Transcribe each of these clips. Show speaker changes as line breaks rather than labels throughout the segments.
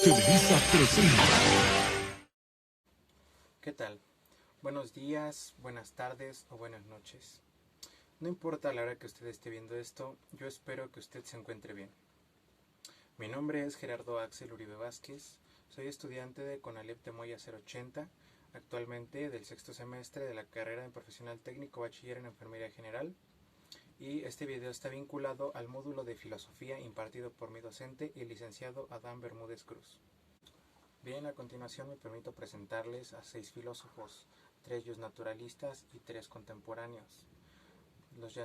Televisa presenta.
¿Qué tal? Buenos días, buenas tardes o buenas noches. No importa la hora que usted esté viendo esto, yo espero que usted se encuentre bien. Mi nombre es Gerardo Axel Uribe Vázquez, soy estudiante de CONALEP Temoya 080, actualmente del sexto semestre de la carrera de Profesional Técnico Bachiller en Enfermería General, y este video está vinculado al módulo de Filosofía impartido por mi docente, el licenciado Adán Bermúdez Cruz. Bien, a continuación me permito presentarles a 6 filósofos, 3 naturalistas y 3 contemporáneos. Los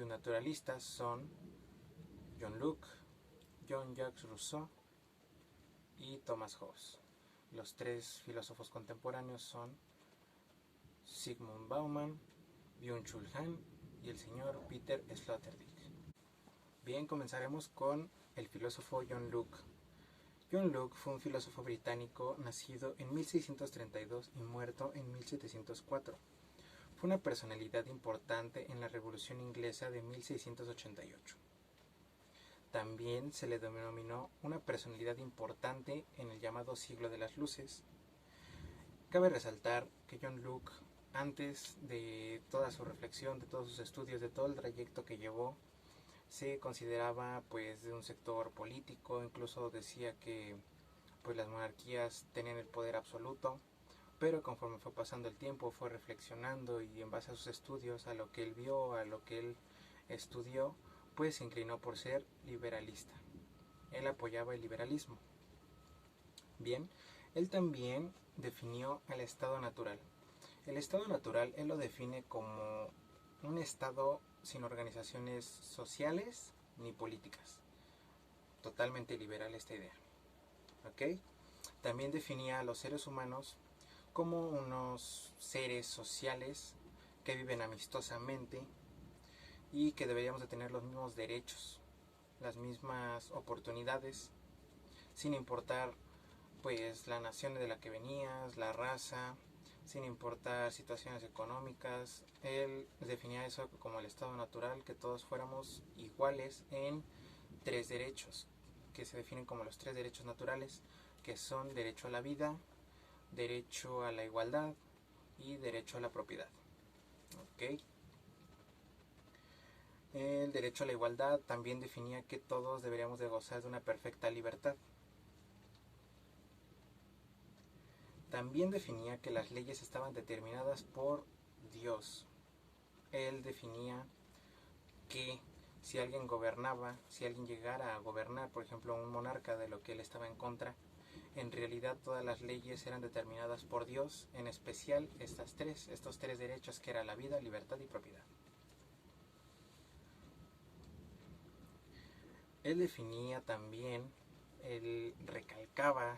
naturalistas son John Locke, Jean-Jacques Rousseau y Thomas Hobbes. Los 3 filósofos contemporáneos son Zygmunt Bauman, Byung-Chul Han y el señor Peter Sloterdijk. Bien, comenzaremos con el filósofo John Locke. John Locke fue un filósofo británico nacido en 1632 y muerto en 1704. Fue una personalidad importante en la Revolución Inglesa de 1688. También se le denominó una personalidad importante en el llamado Siglo de las Luces. Cabe resaltar que John Locke, antes de toda su reflexión, de todos sus estudios, de todo el trayecto que llevó, se consideraba de un sector político, incluso decía que las monarquías tenían el poder absoluto, pero conforme fue pasando el tiempo fue reflexionando y en base a sus estudios, a lo que él vio, a lo que él estudió, se inclinó por ser liberalista. Él apoyaba el liberalismo. Bien, él también definió el estado natural. El estado natural él lo define como un estado sin organizaciones sociales ni políticas. Totalmente liberal esta idea. ¿Ok? También definía a los seres humanos como unos seres sociales que viven amistosamente y que deberíamos de tener los mismos derechos, las mismas oportunidades, sin importar la nación de la que venías, la raza, sin importar situaciones económicas. Él definía eso como el estado natural, que todos fuéramos iguales en 3 derechos, que se definen como los 3 derechos naturales, que son derecho a la vida, derecho a la igualdad y derecho a la propiedad. ¿Ok? El derecho a la igualdad también definía que todos deberíamos de gozar de una perfecta libertad. También definía que las leyes estaban determinadas por Dios. Él definía que si alguien gobernaba, si alguien llegara a gobernar, por ejemplo, un monarca de lo que él estaba en contra, en realidad todas las leyes eran determinadas por Dios, en especial estos 3 derechos que era la vida, libertad y propiedad. Él definía también, él recalcaba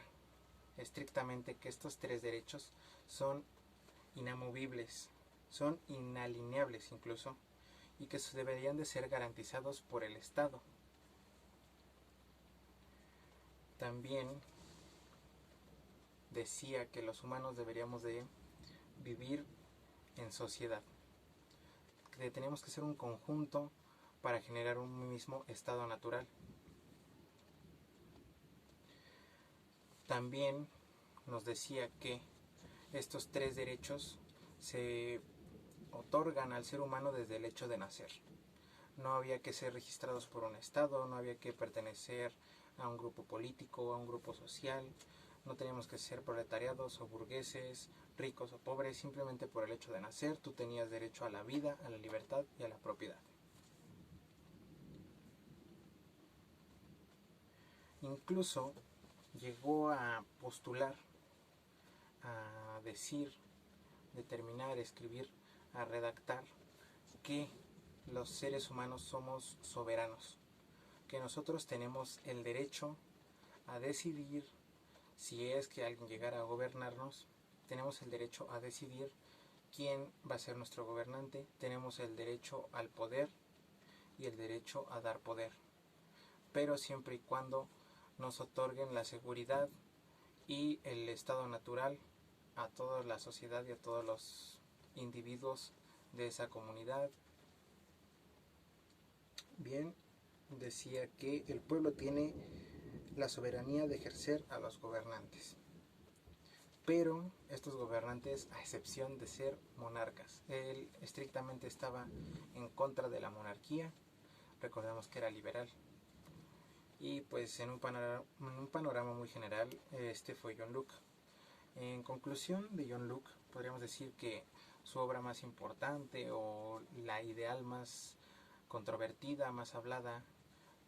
estrictamente que estos 3 derechos son inamovibles, son inalineables incluso, y que deberían de ser garantizados por el Estado. También decía que los humanos deberíamos de vivir en sociedad, que teníamos que ser un conjunto para generar un mismo estado natural. También nos decía que estos 3 derechos se otorgan al ser humano desde el hecho de nacer. No había que ser registrados por un estado, no había que pertenecer a un grupo político, a un grupo social, no teníamos que ser proletariados o burgueses, ricos o pobres, simplemente por el hecho de nacer tú tenías derecho a la vida, a la libertad y a la propiedad. Incluso llegó a postular, a decir, determinar, escribir, a redactar que los seres humanos somos soberanos, que nosotros tenemos el derecho a decidir si es que alguien llegara a gobernarnos, tenemos el derecho a decidir quién va a ser nuestro gobernante, tenemos el derecho al poder y el derecho a dar poder, pero siempre y cuando nos otorguen la seguridad y el estado natural a toda la sociedad y a todos los individuos de esa comunidad. Bien, decía que el pueblo tiene la soberanía de ejercer a los gobernantes. Pero estos gobernantes, a excepción de ser monarcas, él estrictamente estaba en contra de la monarquía. Recordemos que era liberal. Y pues en un panorama muy general, este fue John Locke. En conclusión de John Locke, podríamos decir que su obra más importante o la ideal más controvertida, más hablada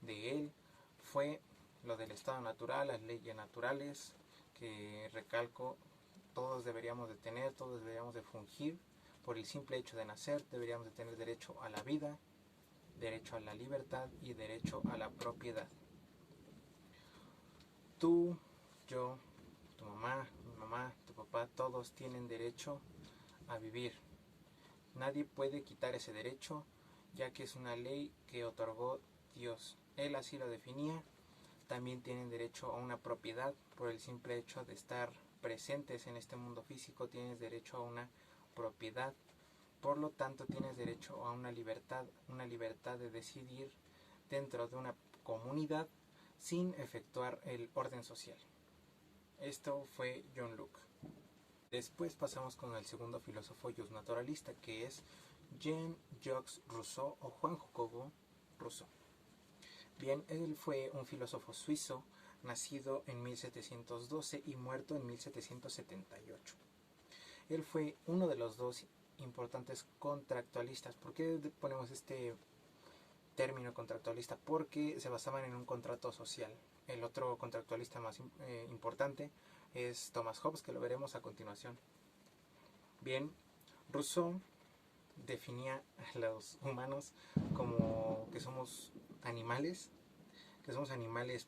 de él, fue lo del estado natural, las leyes naturales, que recalco, todos deberíamos de tener, todos deberíamos de fungir por el simple hecho de nacer, deberíamos de tener derecho a la vida, derecho a la libertad y derecho a la propiedad. Tú, yo, tu mamá, mi mamá, tu papá, todos tienen derecho a vivir. Nadie puede quitar ese derecho, ya que es una ley que otorgó Dios. Él así lo definía. También tienen derecho a una propiedad por el simple hecho de estar presentes en este mundo físico. Tienes derecho a una propiedad. Por lo tanto, tienes derecho a una libertad de decidir dentro de una comunidad sin efectuar el orden social. Esto fue John Locke. Después pasamos con el segundo filósofo justnaturalista, que es Jean-Jacques Rousseau o Juan Jacobo Rousseau. Bien, él fue un filósofo suizo, nacido en 1712 y muerto en 1778. Él fue uno de los dos importantes contractualistas. ¿Por qué ponemos este término contractualista? Porque se basaban en un contrato social. El otro contractualista más importante es Thomas Hobbes, que lo veremos a continuación. Bien, Rousseau definía a los humanos como que somos animales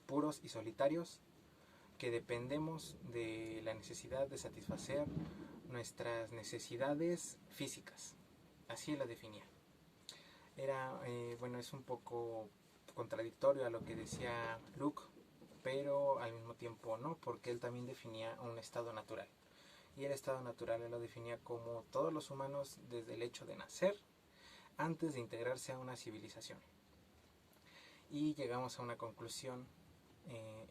puros y solitarios, que dependemos de la necesidad de satisfacer nuestras necesidades físicas. Así la definía. Es un poco contradictorio a lo que decía Locke, pero al mismo tiempo no, porque él también definía un estado natural. Y el estado natural él lo definía como todos los humanos desde el hecho de nacer, antes de integrarse a una civilización. Y llegamos a una conclusión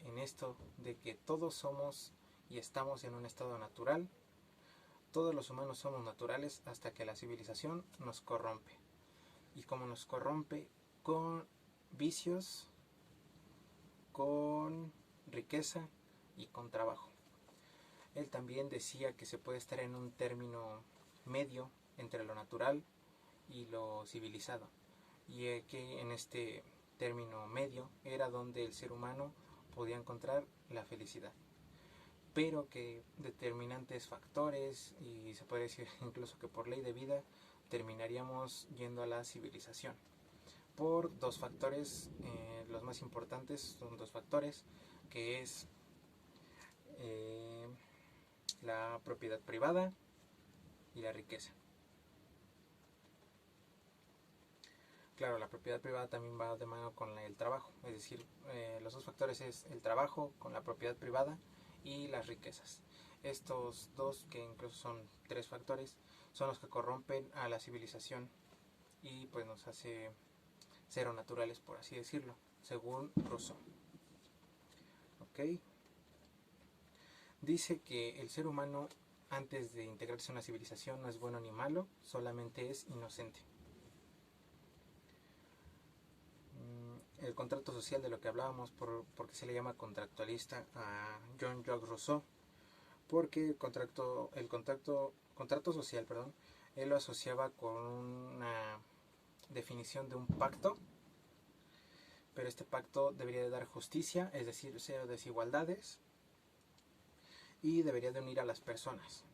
en esto de que todos somos y estamos en un estado natural. Todos los humanos somos naturales hasta que la civilización nos corrompe. Y como nos corrompe con vicios, con riqueza y con trabajo. Él también decía que se puede estar en un término medio entre lo natural y lo civilizado. Y que en este término medio era donde el ser humano podía encontrar la felicidad. Pero que determinantes factores, y se puede decir incluso que por ley de vida, terminaríamos yendo a la civilización. Por dos factores, los más importantes son dos factores, que es la propiedad privada y la riqueza. Claro, la propiedad privada también va de mano con el trabajo, es decir, los dos factores es el trabajo con la propiedad privada y las riquezas. Estos dos, que incluso son tres factores, son los que corrompen a la civilización y pues nos hace cero naturales, por así decirlo, según Rousseau. ¿Ok? Dice que el ser humano, antes de integrarse a una civilización, no es bueno ni malo, solamente es inocente. El contrato social de lo que hablábamos, porque se le llama contractualista a Jean-Jacques Rousseau, porque el contrato social, él lo asociaba con una definición de un pacto, pero este pacto debería de dar justicia, es decir, cero desigualdades, y debería de unir a las personas.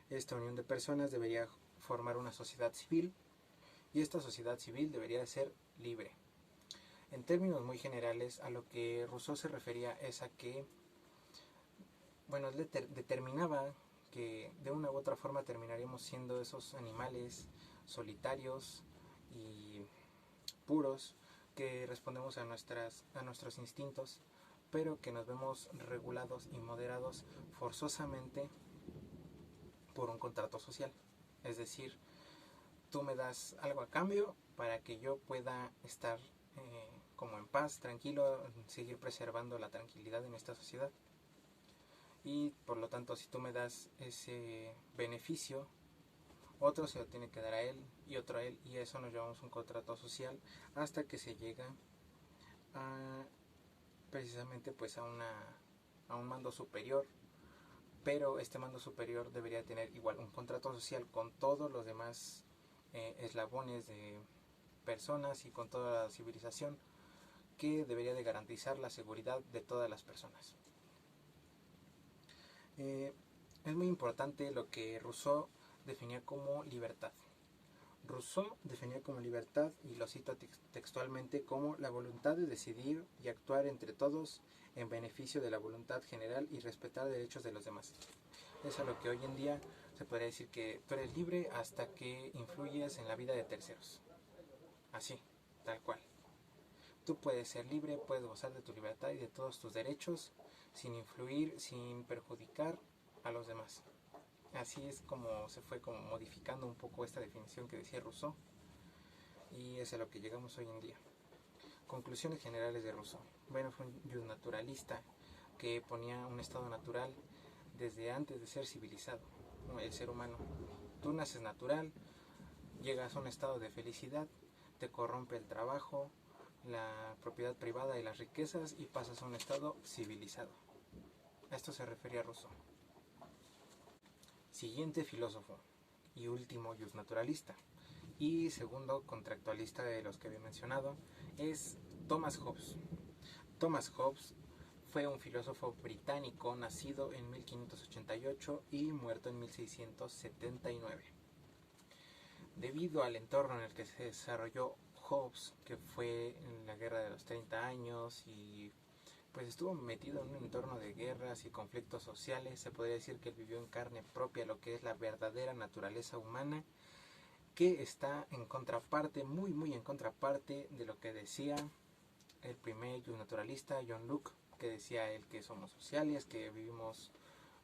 Esta unión de personas debería formar una sociedad civil, y esta sociedad civil debería de ser libre. En términos muy generales, a lo que Rousseau se refería es a que, él determinaba que de una u otra forma terminaríamos siendo esos animales solitarios y puros que respondemos a nuestros instintos, pero que nos vemos regulados y moderados forzosamente por un contrato social. Es decir, tú me das algo a cambio para que yo pueda estar como en paz, tranquilo, seguir preservando la tranquilidad en esta sociedad. Y por lo tanto, si tú me das ese beneficio, otro se lo tiene que dar a él y otro a él, y eso nos llamamos un contrato social, hasta que se llega a precisamente pues a un mando superior. Pero este mando superior debería tener igual un contrato social con todos los demás eslabones de personas y con toda la civilización, que debería de garantizar la seguridad de todas las personas. Es muy importante lo que Rousseau definía como libertad. Rousseau definía como libertad, y lo cito textualmente, como la voluntad de decidir y actuar entre todos en beneficio de la voluntad general y respetar derechos de los demás. Eso es lo que hoy en día se podría decir, que tú eres libre hasta que influyes en la vida de terceros. Así, tal cual. Tú puedes ser libre, puedes gozar de tu libertad y de todos tus derechos sin influir, sin perjudicar a los demás. Así es como se fue como modificando un poco esta definición que decía Rousseau, y es a lo que llegamos hoy en día. Conclusiones generales de Rousseau. Bueno, fue un naturalista que ponía un estado natural desde antes de ser civilizado, el ser humano. Tú naces natural, llegas a un estado de felicidad, te corrompe el trabajo, la propiedad privada y las riquezas, y pasas a un estado civilizado. A esto se refería Rousseau. Siguiente filósofo y último justnaturalista y segundo contractualista de los que había mencionado es Thomas Hobbes. Thomas Hobbes fue un filósofo británico nacido en 1588 y muerto en 1679. Debido al entorno en el que se desarrolló Hobbes, que fue en la Guerra de los 30 años, y pues estuvo metido en un entorno de guerras y conflictos sociales, se podría decir que él vivió en carne propia lo que es la verdadera naturaleza humana, que está en contraparte, muy en contraparte de lo que decía el primer naturalista, John Locke, que decía él que somos sociales, que vivimos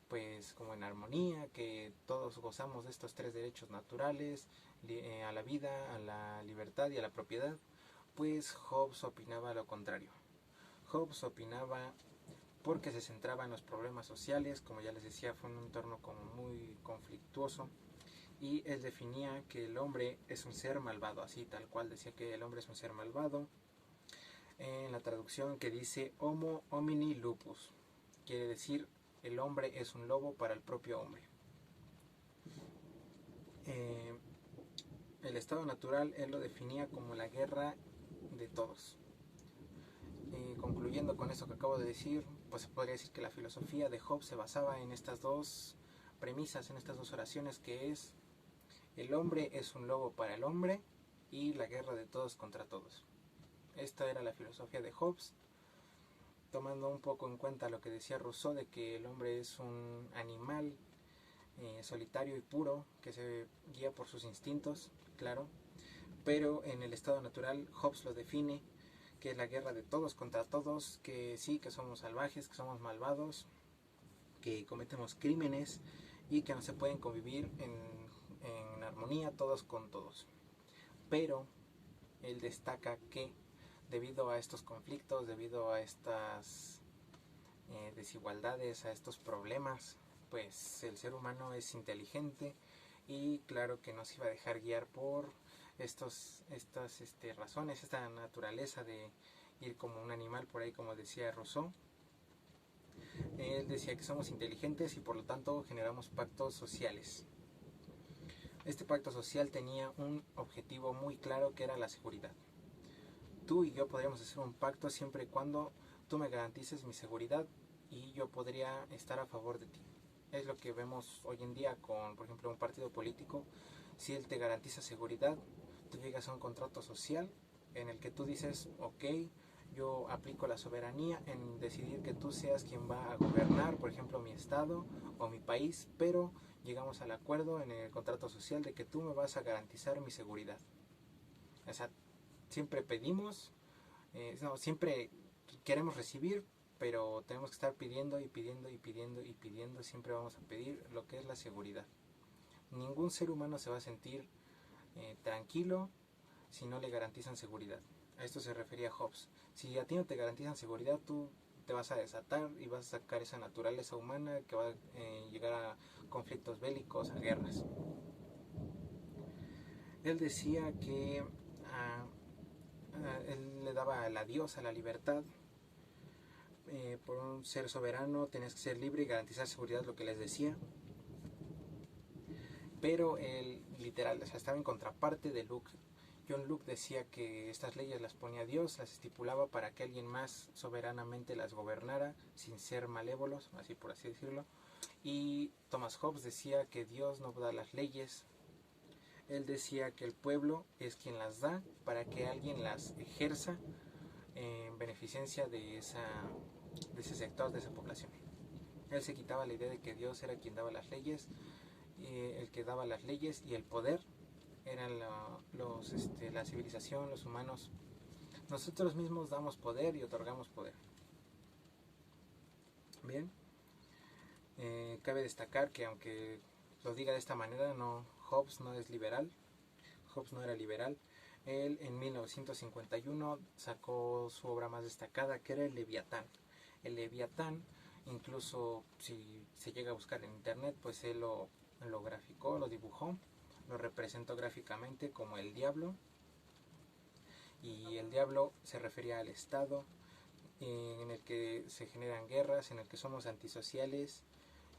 pues como en armonía, que todos gozamos de estos tres derechos naturales, a la vida, a la libertad y a la propiedad. Pues Hobbes opinaba lo contrario. Hobbes opinaba, porque se centraba en los problemas sociales, como ya les decía, fue un entorno como muy conflictuoso, y él definía que el hombre es un ser malvado, así tal cual decía que el hombre es un ser malvado, en la traducción que dice Homo homini lupus, quiere decir el hombre es un lobo para el propio hombre. El estado natural él lo definía como la guerra de todos. Concluyendo con esto que acabo de decir, pues se podría decir que la filosofía de Hobbes se basaba en estas dos premisas, en estas dos oraciones, que es el hombre es un lobo para el hombre y la guerra de todos contra todos. Esta era la filosofía de Hobbes, tomando un poco en cuenta lo que decía Rousseau de que el hombre es un animal solitario y puro que se guía por sus instintos, claro, pero en el estado natural Hobbes lo define, que es la guerra de todos contra todos, que sí, que somos salvajes, que somos malvados, que cometemos crímenes y que no se pueden convivir en armonía todos con todos. Pero él destaca que debido a estos conflictos, debido a estas desigualdades, a estos problemas, pues el ser humano es inteligente, y claro que no se iba a dejar guiar por estas razones, esta naturaleza de ir como un animal por ahí, como decía Rousseau. Él decía que somos inteligentes y por lo tanto generamos pactos sociales. Este pacto social tenía un objetivo muy claro, que era la seguridad. Tú y yo podríamos hacer un pacto siempre y cuando tú me garantices mi seguridad y yo podría estar a favor de ti. Es lo que vemos hoy en día con, por ejemplo, un partido político. Si él te garantiza seguridad, tú llegas a un contrato social en el que tú dices, ok, yo aplico la soberanía en decidir que tú seas quien va a gobernar, por ejemplo, mi estado o mi país, pero llegamos al acuerdo en el contrato social de que tú me vas a garantizar mi seguridad. O sea, siempre pedimos, siempre queremos recibir, pero tenemos que estar pidiendo y pidiendo y pidiendo y pidiendo, siempre vamos a pedir lo que es la seguridad. Ningún ser humano se va a sentir tranquilo si no le garantizan seguridad. A esto se refería Hobbes. Si a ti no te garantizan seguridad, tú te vas a desatar y vas a sacar esa naturaleza humana que va a llegar a conflictos bélicos, a guerras. Él decía que él le daba al adiós a la libertad. Por un ser soberano tenías que ser libre y garantizar seguridad, lo que les decía. Pero él literal, o sea, estaba en contraparte de Locke. John Locke decía que estas leyes las ponía Dios, las estipulaba para que alguien más soberanamente las gobernara, sin ser malévolos, así por así decirlo. Y Thomas Hobbes decía que Dios no da las leyes. Él decía que el pueblo es quien las da para que alguien las ejerza en beneficencia de ese sector, de esa población. Él se quitaba la idea de que Dios era quien daba las leyes, el que daba las leyes y el poder eran la civilización, los humanos. Nosotros mismos damos poder y otorgamos poder. Bien, cabe destacar que aunque lo diga de esta manera, Hobbes no es liberal. Hobbes no era liberal. Él en 1951 sacó su obra más destacada, que era el Leviatán. El Leviatán, incluso si se llega a buscar en internet, pues él lo graficó, lo dibujó, lo representó gráficamente como el diablo. Y el diablo se refería al Estado, en el que se generan guerras, en el que somos antisociales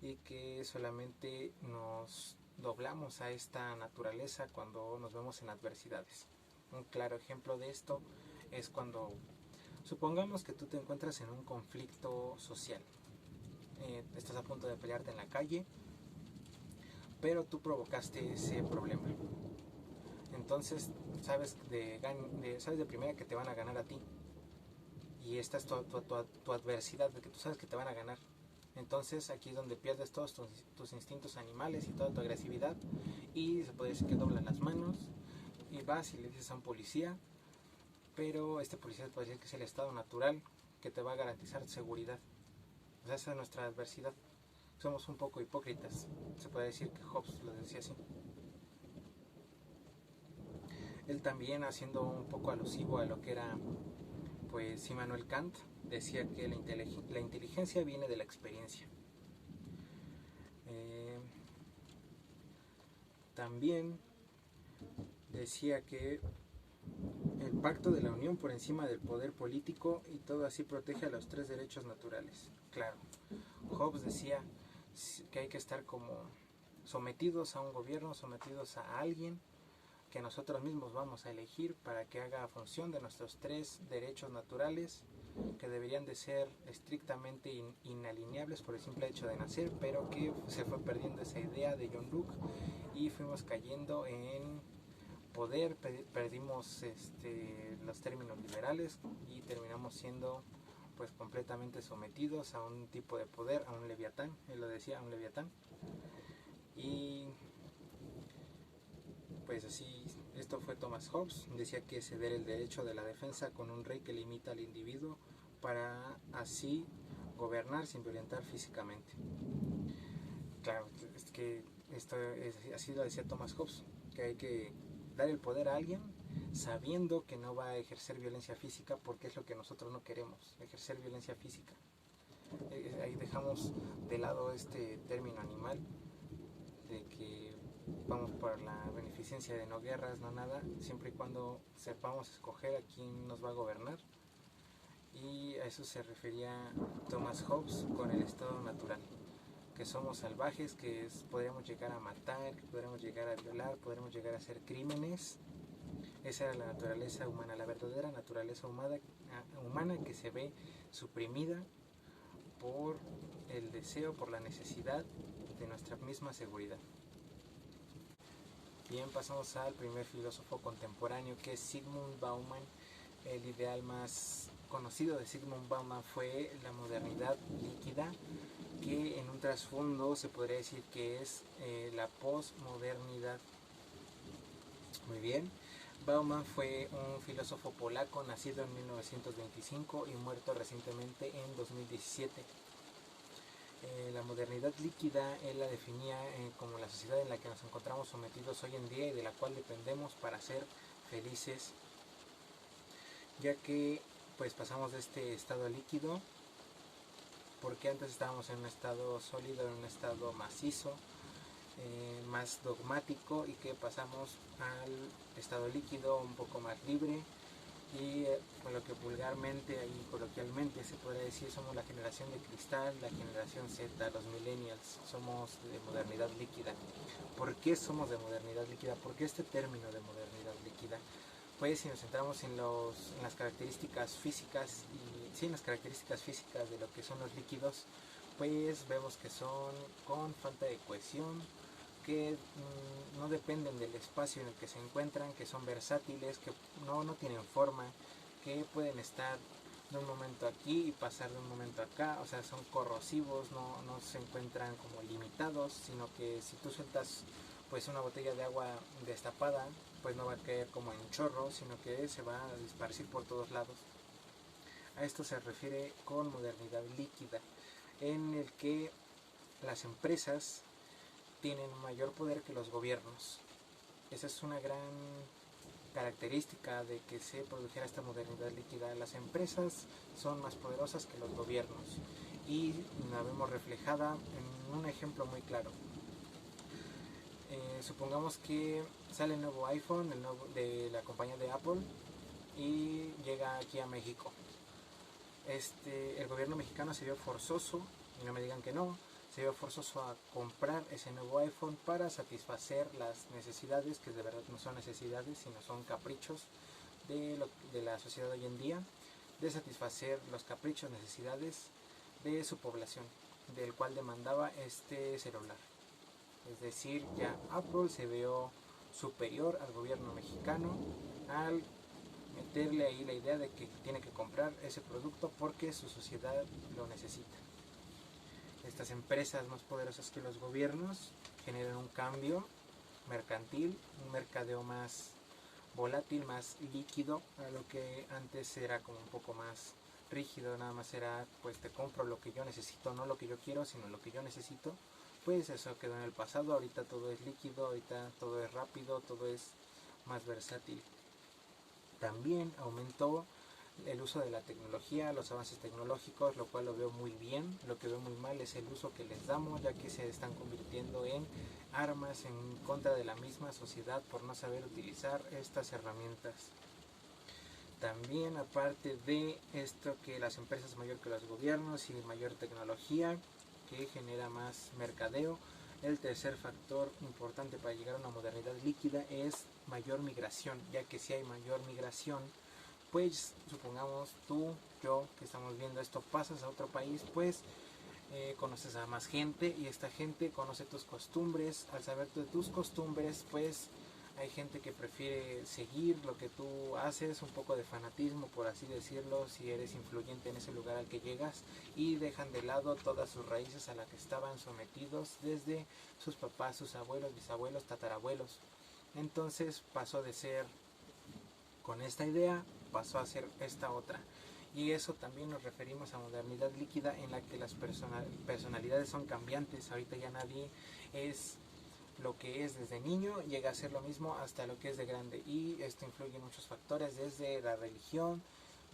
y que solamente nos doblamos a esta naturaleza cuando nos vemos en adversidades. Un claro ejemplo de esto es cuando supongamos que tú te encuentras en un conflicto social. Estás a punto de pelearte en la calle, pero tú provocaste ese problema. Entonces sabes de primera que te van a ganar a ti. Y esta es tu adversidad, de que tú sabes que te van a ganar. Entonces aquí es donde pierdes todos tus instintos animales y toda tu agresividad, y se puede decir que doblan las manos y vas y le dices a un policía, pero este policía puede decir que es el estado natural que te va a garantizar seguridad. O sea, esa es nuestra adversidad. Somos un poco hipócritas, se puede decir que Hobbes lo decía así. Él también, haciendo un poco alusivo a lo que era pues Immanuel Kant, decía que la inteligencia viene de la experiencia. También decía que el pacto de la unión por encima del poder político, y todo así protege a los tres derechos naturales. Claro, Hobbes decía que hay que estar como sometidos a un gobierno, sometidos a alguien que nosotros mismos vamos a elegir para que haga función de nuestros tres derechos naturales, que deberían de ser estrictamente inalineables por el simple hecho de nacer, pero que se fue perdiendo esa idea de John Locke y fuimos cayendo en poder, perdimos los términos liberales y terminamos siendo pues completamente sometidos a un tipo de poder, a un leviatán. Él lo decía, a un leviatán. Y pues así, esto fue Thomas Hobbes. Decía que ceder el derecho de la defensa con un rey que limita al individuo para así gobernar sin violentar físicamente. Claro, es que así lo decía Thomas Hobbes, que hay que dar el poder a alguien sabiendo que no va a ejercer violencia física, porque es lo que nosotros no queremos, ejercer violencia física. Ahí dejamos de lado este término animal, de que vamos por la beneficencia de no guerras, no nada, siempre y cuando sepamos escoger a quién nos va a gobernar. Y a eso se refería Thomas Hobbes con el estado natural, que somos salvajes, que podríamos llegar a matar, que podríamos llegar a violar, podríamos llegar a hacer crímenes. Esa era la naturaleza humana, la verdadera naturaleza humana que se ve suprimida por el deseo, por la necesidad de nuestra misma seguridad. Bien, pasamos al primer filósofo contemporáneo, que es Zygmunt Bauman. El ideal más conocido de Zygmunt Bauman fue la modernidad líquida, que en un trasfondo se podría decir que es la posmodernidad. Muy bien, Bauman fue un filósofo polaco nacido en 1925 y muerto recientemente en 2017. La modernidad líquida él la definía como la sociedad en la que nos encontramos sometidos hoy en día y de la cual dependemos para ser felices. ya que pues pasamos de este estado líquido, porque antes estábamos en un estado sólido, en un estado macizo, más dogmático, y que pasamos al estado líquido un poco más libre, y con lo que vulgarmente y coloquialmente se podría decir somos la generación de cristal, la generación Z, los millennials, somos de modernidad líquida. ¿Por qué somos de modernidad líquida? ¿Por qué este término de modernidad líquida? Pues si nos centramos en las características físicas, y sí, en las características físicas de lo que son los líquidos, pues vemos que son con falta de cohesión, que no dependen del espacio en el que se encuentran, que son versátiles, que no tienen forma, que pueden estar de un momento aquí y pasar de un momento acá, o sea, son corrosivos, no se encuentran como limitados, sino que si tú sueltas pues una botella de agua destapada, pues no va a caer como en chorro, sino que se va a esparcir por todos lados. A esto se refiere con modernidad líquida, en el que las empresas tienen mayor poder que los gobiernos. Esa es una gran característica de que se produjera esta modernidad líquida. Las empresas son más poderosas que los gobiernos, y la vemos reflejada en un ejemplo muy claro. Supongamos que sale el nuevo iPhone, de la compañía de Apple, y llega aquí a México. El gobierno mexicano se vio forzoso, y no me digan que no, se vio forzoso a comprar ese nuevo iPhone para satisfacer las necesidades, que de verdad no son necesidades, sino son caprichos de la sociedad hoy en día, de satisfacer los caprichos, necesidades de su población, del cual demandaba este celular. Es decir, ya Apple se vio superior al gobierno mexicano al meterle ahí la idea de que tiene que comprar ese producto porque su sociedad lo necesita. Estas empresas más poderosas que los gobiernos generan un cambio mercantil, un mercadeo más volátil, más líquido, a lo que antes era como un poco más rígido, nada más era pues te compro lo que yo necesito, no lo que yo quiero, sino lo que yo necesito. Pues eso quedó en el pasado, ahorita todo es líquido, ahorita todo es rápido, todo es más versátil. También aumentó el uso de la tecnología, los avances tecnológicos, lo cual lo veo muy bien. Lo que veo muy mal es el uso que les damos, ya que se están convirtiendo en armas en contra de la misma sociedad por no saber utilizar estas herramientas. También, aparte de esto, que las empresas mayor que los gobiernos y mayor tecnología que genera más mercadeo, el tercer factor importante para llegar a una modernidad líquida es mayor migración, ya que si hay mayor migración, pues supongamos tú, yo, que estamos viendo esto, pasas a otro país, pues conoces a más gente, y esta gente conoce tus costumbres. Al saber de tus costumbres, pues hay gente que prefiere seguir lo que tú haces, un poco de fanatismo, por así decirlo, si eres influyente en ese lugar al que llegas, y dejan de lado todas sus raíces a las que estaban sometidos desde sus papás, sus abuelos, bisabuelos, tatarabuelos. Entonces pasó de ser con esta idea, pasó a ser esta otra. Y eso también nos referimos a modernidad líquida, en la que las personalidades son cambiantes. Ahorita ya nadie es lo que es desde niño, llega a ser lo mismo hasta lo que es de grande. Y esto influye en muchos factores, desde la religión,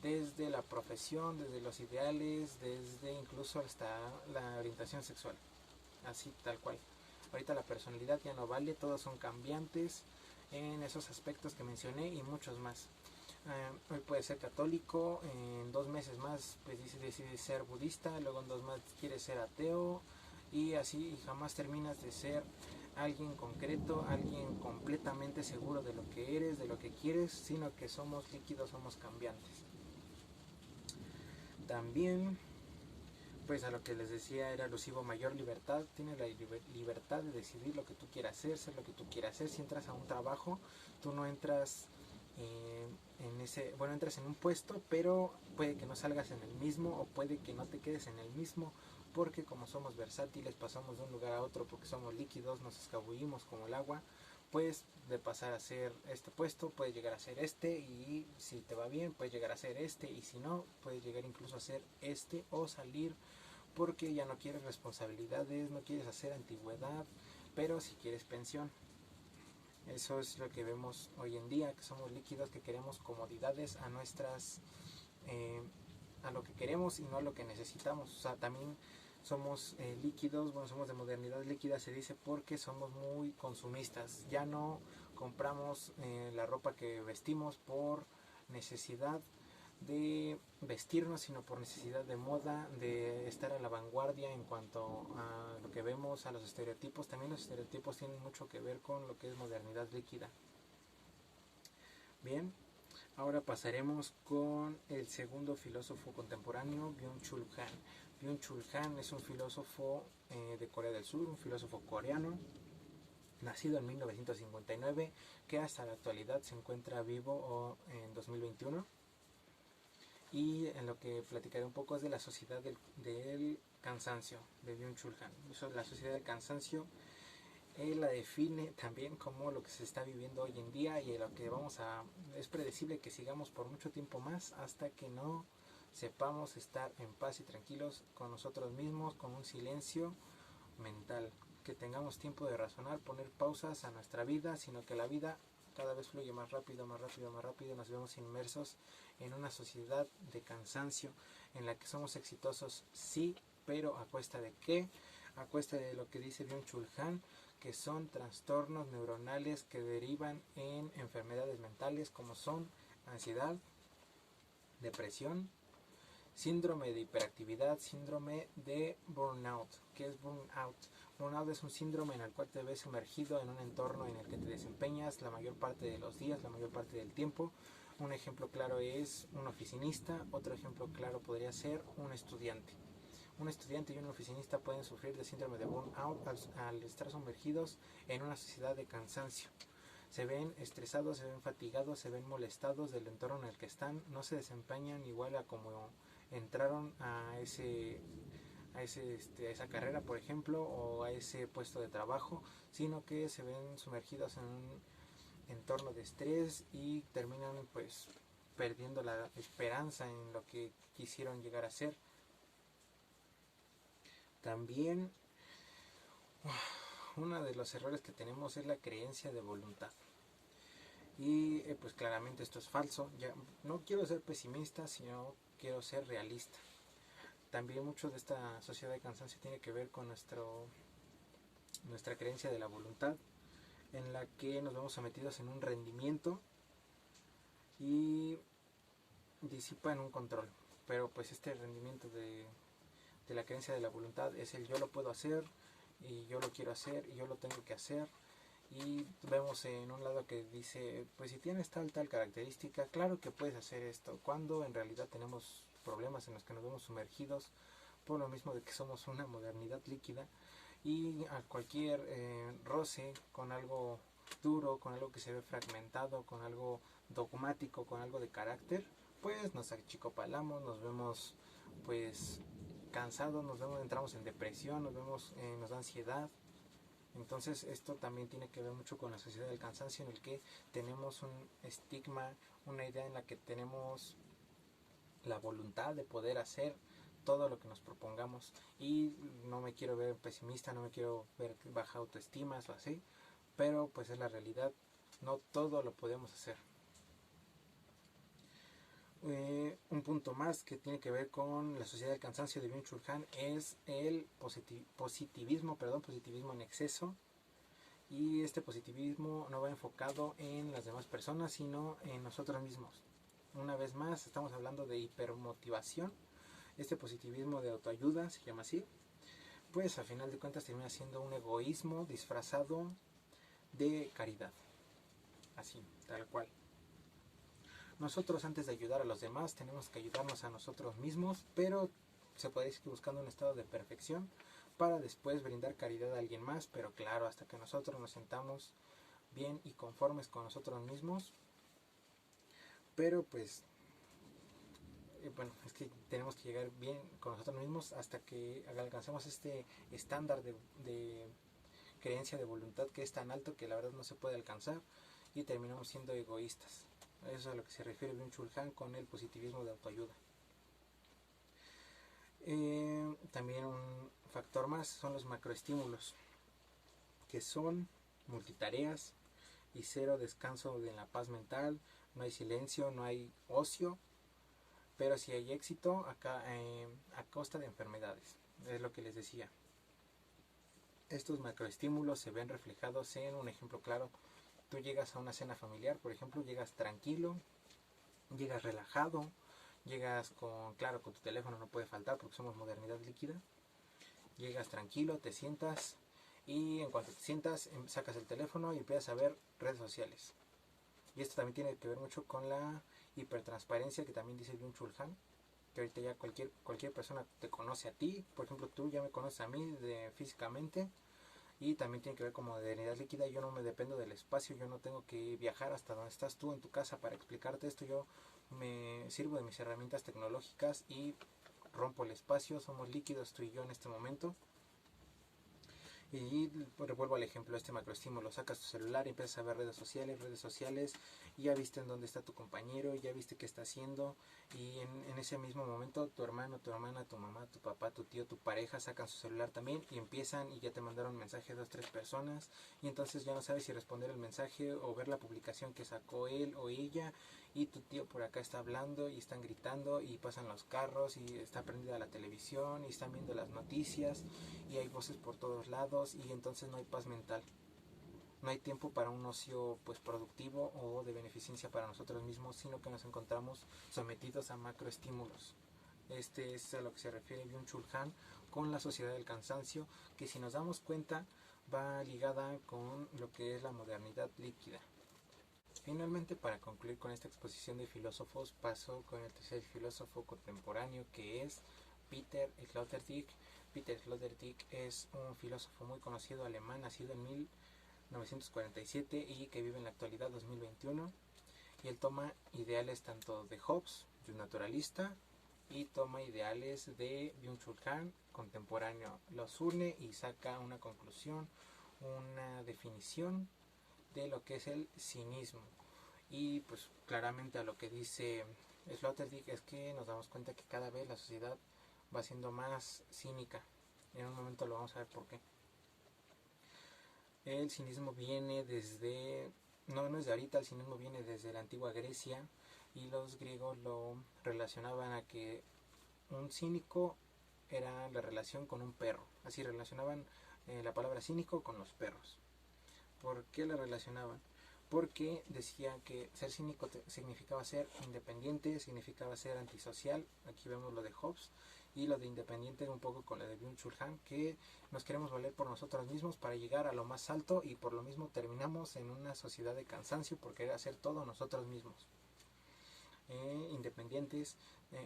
desde la profesión, desde los ideales, desde incluso hasta la orientación sexual. Así, tal cual. Ahorita la personalidad ya no vale, todos son cambiantes en esos aspectos que mencioné y muchos más. Hoy puede ser católico, en 2 meses más pues decide ser budista, luego en 2 más quiere ser ateo, y así jamás terminas de ser alguien concreto, alguien completamente seguro de lo que eres, de lo que quieres, sino que somos líquidos, somos cambiantes. También, pues a lo que les decía era alusivo mayor libertad. Tienes la libertad de decidir lo que tú quieras hacer, ser lo que tú quieras hacer. Si entras a un trabajo, tú no entras entras en un puesto, pero puede que no salgas en el mismo, o puede que no te quedes en el mismo, porque como somos versátiles, pasamos de un lugar a otro, porque somos líquidos, nos escabullimos como el agua. Pues de pasar a ser este puesto, puedes llegar a ser este, y si te va bien, puedes llegar a ser este, y si no, puedes llegar incluso a ser este, o salir porque ya no quieres responsabilidades, no quieres hacer antigüedad, pero si quieres pensión. Eso es lo que vemos hoy en día, que somos líquidos, que queremos comodidades a nuestras, a lo que queremos y no a lo que necesitamos. O sea, también somos líquidos, bueno, somos de modernidad líquida, se dice, porque somos muy consumistas. Ya no compramos la ropa que vestimos por necesidad de vestirnos, sino por necesidad de moda, de estar a la vanguardia en cuanto a lo que vemos, a los estereotipos. También los estereotipos tienen mucho que ver con lo que es modernidad líquida. Bien, ahora pasaremos con el segundo filósofo contemporáneo, Byung-Chul Han. Byung-Chul Han es un filósofo de Corea del Sur, un filósofo coreano, nacido en 1959, que hasta la actualidad se encuentra vivo en 2021. Y en lo que platicaré un poco es de la sociedad del cansancio, de Byung-Chul Han. La sociedad del cansancio él la define también como lo que se está viviendo hoy en día y lo que es predecible que sigamos por mucho tiempo más hasta que no sepamos estar en paz y tranquilos con nosotros mismos, con un silencio mental, que tengamos tiempo de razonar, poner pausas a nuestra vida, sino que la vida cada vez fluye más rápido, más rápido, más rápido. Nos vemos inmersos en una sociedad de cansancio en la que somos exitosos, sí, pero ¿a cuesta de qué? A cuesta de lo que dice Byung-Chul Han, que son trastornos neuronales que derivan en enfermedades mentales como son ansiedad, depresión, síndrome de hiperactividad, síndrome de burnout. ¿Qué es burnout? Burnout es un síndrome en el cual te ves sumergido en un entorno en el que te desempeñas la mayor parte de los días, la mayor parte del tiempo. Un ejemplo claro es un oficinista, otro ejemplo claro podría ser un estudiante. Un estudiante y un oficinista pueden sufrir de síndrome de burnout al estar sumergidos en una sociedad de cansancio. Se ven estresados, se ven fatigados, se ven molestados del entorno en el que están, no se desempeñan igual a como entraron a esa carrera, por ejemplo, o a ese puesto de trabajo, sino que se ven sumergidos en un entorno de estrés y terminan pues perdiendo la esperanza en lo que quisieron llegar a ser. También uno de los errores que tenemos es la creencia de voluntad. Y pues claramente esto es falso. Ya, no quiero ser pesimista, sino quiero ser realista. También mucho de esta sociedad de cansancio tiene que ver con nuestra creencia de la voluntad, en la que nos vemos sometidos en un rendimiento y disipa en un control. Pero pues este rendimiento de la creencia de la voluntad es el yo lo puedo hacer y yo lo quiero hacer y yo lo tengo que hacer. Y vemos en un lado que dice, pues si tienes tal característica, claro que puedes hacer esto, cuando en realidad tenemos problemas en los que nos vemos sumergidos por lo mismo de que somos una modernidad líquida y a cualquier roce con algo duro, con algo que se ve fragmentado, con algo dogmático, con algo de carácter, pues nos achicopalamos, nos vemos pues cansados, entramos en depresión, nos da ansiedad. Entonces esto también tiene que ver mucho con la sociedad del cansancio, en el que tenemos un estigma, una idea en la que tenemos la voluntad de poder hacer todo lo que nos propongamos. Y no me quiero ver pesimista, no me quiero ver baja autoestima o así, pero pues es la realidad, no todo lo podemos hacer. Un punto más que tiene que ver con la sociedad del cansancio de Byung-Chul Han es el positivismo en exceso. Y este positivismo no va enfocado en las demás personas, sino en nosotros mismos. Una vez más, estamos hablando de hipermotivación. Este positivismo de autoayuda, se llama así, pues a final de cuentas termina siendo un egoísmo disfrazado de caridad. Así, tal cual. Nosotros, antes de ayudar a los demás, tenemos que ayudarnos a nosotros mismos, pero se puede decir que buscando un estado de perfección para después brindar caridad a alguien más, pero claro, hasta que nosotros nos sentamos bien y conformes con nosotros mismos. Pero pues bueno, es que tenemos que llegar bien con nosotros mismos hasta que alcancemos este estándar de creencia de voluntad que es tan alto que la verdad no se puede alcanzar y terminamos siendo egoístas. Eso es a lo que se refiere Byung-Chul Han con el positivismo de autoayuda. También un factor más son los macroestímulos, que son multitareas, y cero descanso en la paz mental, no hay silencio, no hay ocio, pero sí hay éxito acá, a costa de enfermedades. Es lo que les decía. Estos macroestímulos se ven reflejados en un ejemplo claro. Tú llegas a una cena familiar, por ejemplo, llegas tranquilo, llegas relajado, llegas claro, con tu teléfono no puede faltar porque somos modernidad líquida. Llegas tranquilo, te sientas y en cuanto te sientas sacas el teléfono y empiezas a ver redes sociales. Y esto también tiene que ver mucho con la hipertransparencia que también dice Byung-Chul Han, que ahorita ya cualquier persona te conoce a ti. Por ejemplo, tú ya me conoces a mí físicamente. Y también tiene que ver con modernidad líquida. Yo no me dependo del espacio, yo no tengo que viajar hasta donde estás tú en tu casa para explicarte esto. Yo me sirvo de mis herramientas tecnológicas y rompo el espacio. Somos líquidos tú y yo en este momento. Y vuelvo al ejemplo, este macroestímulo, sacas tu celular y empiezas a ver redes sociales, y ya viste en dónde está tu compañero, ya viste qué está haciendo, y en ese mismo momento tu hermano, tu hermana, tu mamá, tu papá, tu tío, tu pareja sacan su celular también y empiezan y ya te mandaron mensaje 2, 3 personas, y entonces ya no sabes si responder el mensaje o ver la publicación que sacó él o ella, y tu tío por acá está hablando y están gritando y pasan los carros y está prendida la televisión y están viendo las noticias y hay voces por todos lados y entonces no hay paz mental. No hay tiempo para un ocio pues productivo o de beneficencia para nosotros mismos, sino que nos encontramos sometidos a macroestímulos. Este es a lo que se refiere Byung-Chul Han con la sociedad del cansancio, que si nos damos cuenta va ligada con lo que es la modernidad líquida. Finalmente, para concluir con esta exposición de filósofos, paso con el tercer filósofo contemporáneo, que es Peter Sloterdijk. Peter Sloterdijk es un filósofo muy conocido alemán, nacido en 1947 y que vive en la actualidad 2021. Y él toma ideales tanto de Hobbes, un naturalista, y toma ideales de Byung-Chul Han, contemporáneo. Los une y saca una conclusión, una definición de lo que es el cinismo. Y pues claramente a lo que dice Sloterdijk es que nos damos cuenta que cada vez la sociedad va siendo más cínica. En un momento lo vamos a ver por qué. El cinismo viene desde, no es de ahorita, el cinismo viene desde la antigua Grecia y los griegos lo relacionaban a que un cínico era la relación con un perro. Así relacionaban la palabra cínico con los perros. ¿Por qué la relacionaban? Porque decía que ser cínico significaba ser independiente, significaba ser antisocial. Aquí vemos lo de Hobbes, y lo de independiente un poco con lo de Byung-Chul Han, que nos queremos valer por nosotros mismos para llegar a lo más alto, y por lo mismo terminamos en una sociedad de cansancio por querer hacer todo nosotros mismos. Independientes,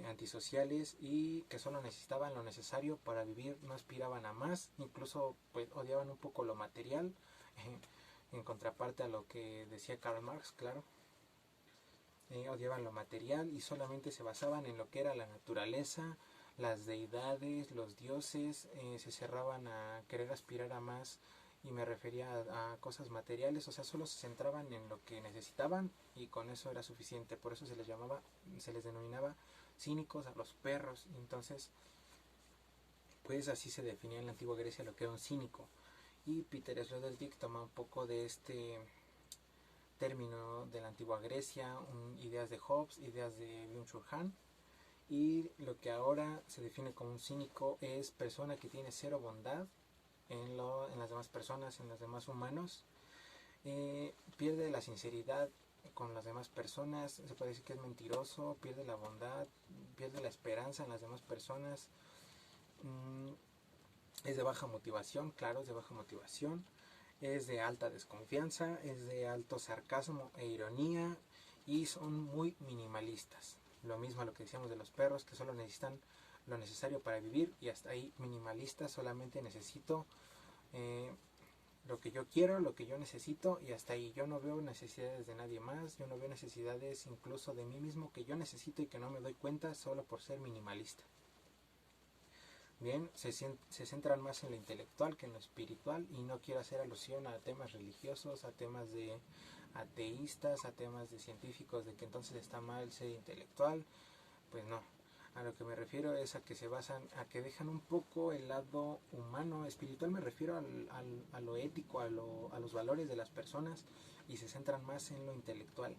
antisociales, y que solo necesitaban lo necesario para vivir, no aspiraban a más, incluso pues odiaban un poco lo material, en contraparte a lo que decía Karl Marx, claro. Odiaban lo material y solamente se basaban en lo que era la naturaleza, las deidades, los dioses. Se cerraban a querer aspirar a más, y me refería a cosas materiales, o sea, solo se centraban en lo que necesitaban y con eso era suficiente. Por eso se les denominaba cínicos a los perros. Y entonces pues así se definía en la antigua Grecia lo que era un cínico. Y Peter Sloterdijk toma un poco de este término de la antigua Grecia, ideas de Hobbes, ideas de Byung-Chul Han, y lo que ahora se define como un cínico es persona que tiene cero bondad en las demás personas, en los demás humanos. Pierde la sinceridad con las demás personas, se puede decir que es mentiroso, pierde la bondad, pierde la esperanza en las demás personas. Es de baja motivación, claro, es de baja motivación. Es de alta desconfianza, es de alto sarcasmo e ironía, y son muy minimalistas. Lo mismo a lo que decíamos de los perros, que solo necesitan lo necesario para vivir y hasta ahí minimalistas. Solamente necesito lo que yo quiero, lo que yo necesito, y hasta ahí. Yo no veo necesidades de nadie más, yo no veo necesidades incluso de mí mismo que yo necesito y que no me doy cuenta solo por ser minimalista. Bien, se centran más en lo intelectual que en lo espiritual, y no quiero hacer alusión a temas religiosos, a temas de ateístas, a temas de científicos, de que entonces está mal ser intelectual. Pues no, A lo que me refiero es a que se basan, a que dejan un poco el lado humano, espiritual me refiero a lo ético, a los valores de las personas, y se centran más en lo intelectual.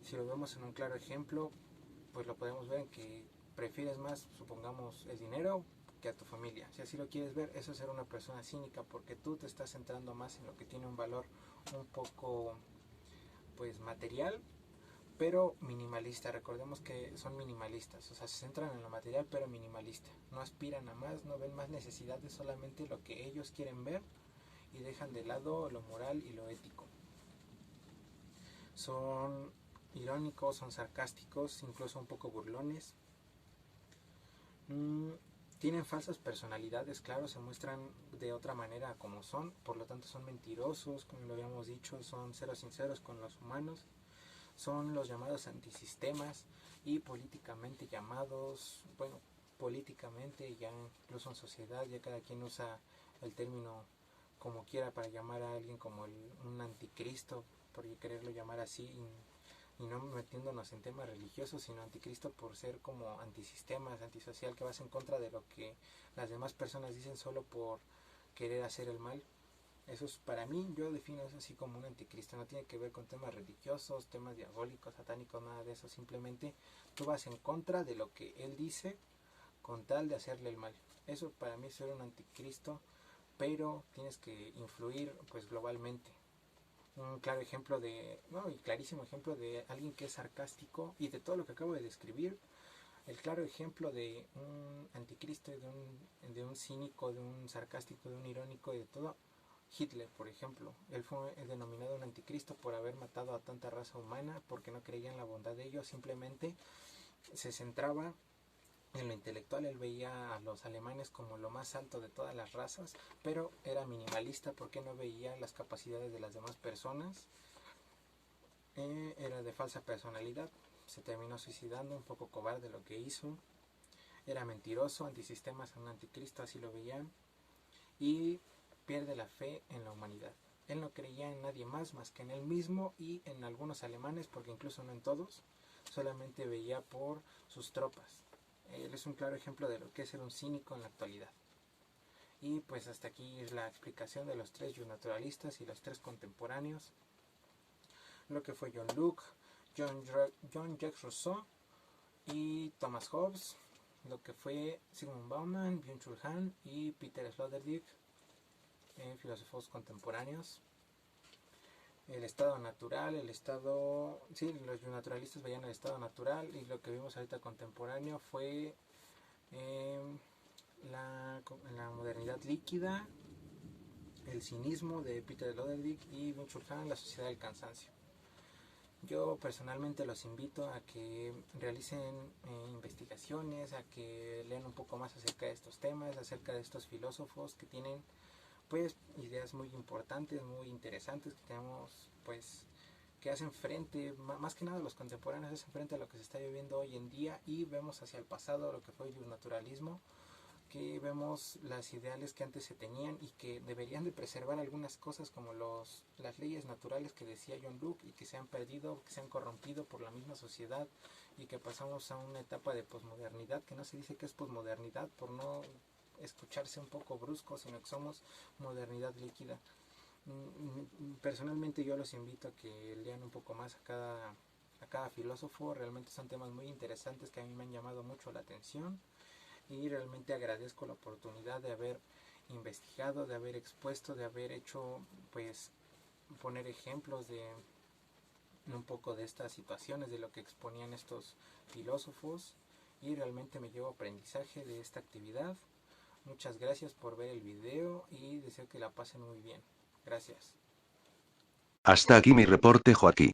Si lo vemos en un claro ejemplo, pues lo podemos ver en que prefieres más, supongamos, el dinero que a tu familia. Si así lo quieres ver, eso es ser una persona cínica, porque tú te estás centrando más en lo que tiene un valor un poco, pues, material, pero minimalista. Recordemos que son minimalistas, o sea, se centran en lo material pero minimalista, no aspiran a más, no ven más necesidades, solamente lo que ellos quieren ver, y dejan de lado lo moral y lo ético. Son irónicos, son sarcásticos, incluso un poco burlones. Tienen falsas personalidades, claro, se muestran de otra manera como son, por lo tanto son mentirosos, como lo habíamos dicho, son cero sinceros con los humanos. Son los llamados antisistemas y políticamente llamados, bueno, políticamente, ya incluso en sociedad, ya cada quien usa el término como quiera para llamar a alguien como un anticristo, por quererlo llamar así, y no metiéndonos en temas religiosos, sino anticristo por ser como antisistemas, antisocial, que vas en contra de lo que las demás personas dicen solo por querer hacer el mal. Eso es, para mí, yo defino eso así como un anticristo. No tiene que ver con temas religiosos, temas diabólicos, satánicos, nada de eso. Simplemente tú vas en contra de lo que él dice con tal de hacerle el mal. Eso para mí es ser un anticristo, pero tienes que influir pues globalmente. Un claro ejemplo de, no, y clarísimo ejemplo de alguien que es sarcástico, y de todo lo que acabo de describir, el claro ejemplo de un anticristo, de un cínico, de un sarcástico, de un irónico y de todo, Hitler, por ejemplo. Él fue denominado un anticristo por haber matado a tanta raza humana, porque no creía en la bondad de ellos, simplemente se centraba en lo intelectual. Él veía a los alemanes como lo más alto de todas las razas, pero era minimalista porque no veía las capacidades de las demás personas. Era de falsa personalidad, se terminó suicidando, un poco cobarde lo que hizo. Era mentiroso, antisistemas, un anticristo, así lo veían. Y pierde la fe en la humanidad. Él no creía en nadie más que en él mismo y en algunos alemanes, porque incluso no en todos, solamente veía por sus tropas. Él es un claro ejemplo de lo que es ser un cínico en la actualidad. Y pues hasta aquí es la explicación de los tres naturalistas y los tres contemporáneos. Lo que fue John Locke, Jean-Jacques Rousseau y Thomas Hobbes. Lo que fue Zygmunt Bauman, Byung-Chul Han y Peter Sloterdijk, filósofos contemporáneos. El estado natural, los naturalistas veían el estado natural, y lo que vimos ahorita contemporáneo fue la modernidad líquida, el cinismo de Peter Sloterdijk y Byung-Chul Han, la sociedad del cansancio. Yo personalmente los invito a que realicen investigaciones, a que lean un poco más acerca de estos temas, acerca de estos filósofos que tienen pues ideas muy importantes, muy interesantes, que tenemos pues que hacen frente, más que nada los contemporáneos hacen frente a lo que se está viviendo hoy en día, y vemos hacia el pasado lo que fue el naturalismo, que vemos las ideales que antes se tenían y que deberían de preservar algunas cosas como las leyes naturales que decía John Locke, y que se han perdido, que se han corrompido por la misma sociedad, y que pasamos a una etapa de posmodernidad, que no se dice que es posmodernidad por no escucharse un poco brusco, sino que somos modernidad líquida. Personalmente yo los invito a que lean un poco más a cada filósofo. Realmente son temas muy interesantes que a mí me han llamado mucho la atención, y realmente agradezco la oportunidad de haber investigado, de haber expuesto, de haber hecho pues poner ejemplos de un poco de estas situaciones, de lo que exponían estos filósofos, y realmente me llevo aprendizaje de esta actividad. Muchas gracias por ver el video y deseo que la pasen muy bien. Gracias.
Hasta aquí mi reporte, Joaquín.